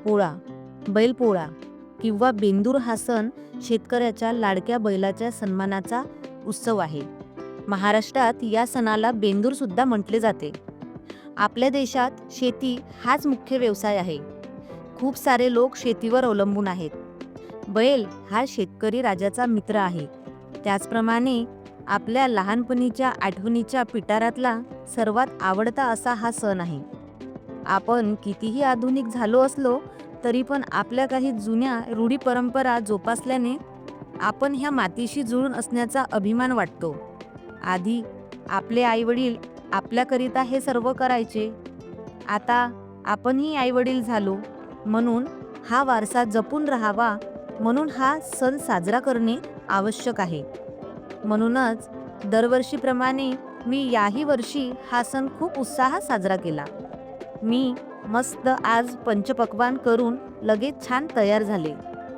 पोळा, बैलपोळा किंवा बेंदूर हा सण शेतकऱ्याच्या लाडक्या बैलाच्या सन्मानाचा उत्सव आहे. महाराष्ट्रात या सणाला बेंदूर सुद्धा म्हटले जाते. आपल्या देशात शेती हाच मुख्य व्यवसाय आहे. खूप सारे लोक शेतीवर अवलंबून आहेत. बैल हा शेतकरी राजाचा मित्र आहे. त्याचप्रमाणे आपल्या लहानपणीच्या आठवणीच्या पिटारातला सर्वात आवडता असा हा सण आहे. आपण कितीही आधुनिक झालो असलो तरी पण आपल्या काही जुन्या रूढी परंपरा जोपासल्याने आपण ह्या मातीशी जुळून असण्याचा अभिमान वाटतो. आधी आपले आईवडील आपल्याकरिता हे सर्व करायचे. आता आपणही आईवडील झालो, म्हणून हा वारसा जपून राहावा म्हणून हा सण साजरा करणे आवश्यक आहे. म्हणूनच दरवर्षीप्रमाणे मी याही वर्षी हा सण खूप उत्साहात साजरा केला. मी मस्त आज पंचपक्वान्न करून लगेच छान तयार झाले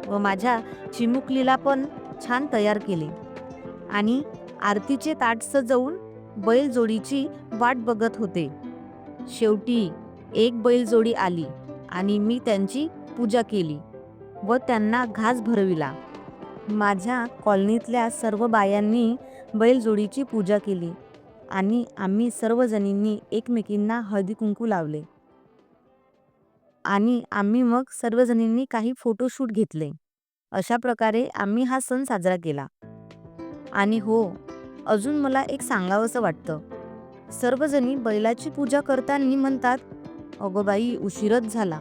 व माझ्या चिमुकलीला पण छान तयार केले आणि आरतीचे ताट सजवून बैलजोडीची वाट बघत होते. शेवटी एक बैलजोडी आली आणि मी त्यांची पूजा केली व त्यांना घास भरविला. माझ्या कॉलनीतल्या सर्व बायांनी बैलजोडीची पूजा केली आणि आम्ही सर्वजणींनी एकमेकींना हळदी कुंकू लावले आणि आम्ही मग सर्वजणींनी काही फोटोशूट घेतले. अशा प्रकारे आम्ही हा सण साजरा केला. आणि हो, अजून मला एक सांगावंसं वाटतं. सर्वजणी बैलाची पूजा करताना म्हणतात, अगो बाई उशीरच झाला,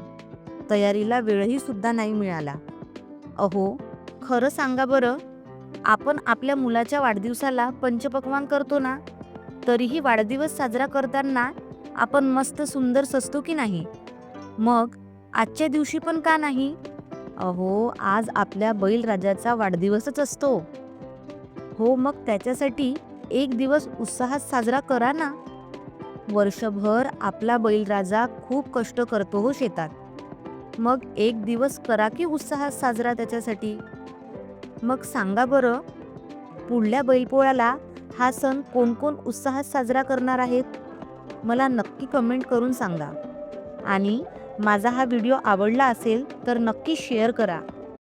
तयारीला वेळही सुद्धा नाही मिळाला. अहो, खरं सांगा बरं, आपण आपल्या मुलाच्या वाढदिवसाला पंचपक्वान्न करतो ना, तरीही वाढदिवस साजरा करताना आपण मस्त सुंदर सजतो की नाही? मग आजच्या दिवशी पण का नाही? अहो, आज आपल्या बैलराजाचा वाढदिवसच असतो. हो, मग त्याच्यासाठी एक दिवस उत्साहात साजरा करा ना. वर्षभर आपला बैलराजा खूप कष्ट करतो हो शेतात. मग एक दिवस करा की उत्साहात साजरा त्याच्यासाठी. मग सांगा बरं, पुढल्या बैलपोळ्याला हा सण कोण कोण उत्साहात साजरा करणार आहेत? मला नक्की कमेंट करून सांगा. आणि माझा हा व्हिडिओ आवडला असेल तर नक्की शेअर करा.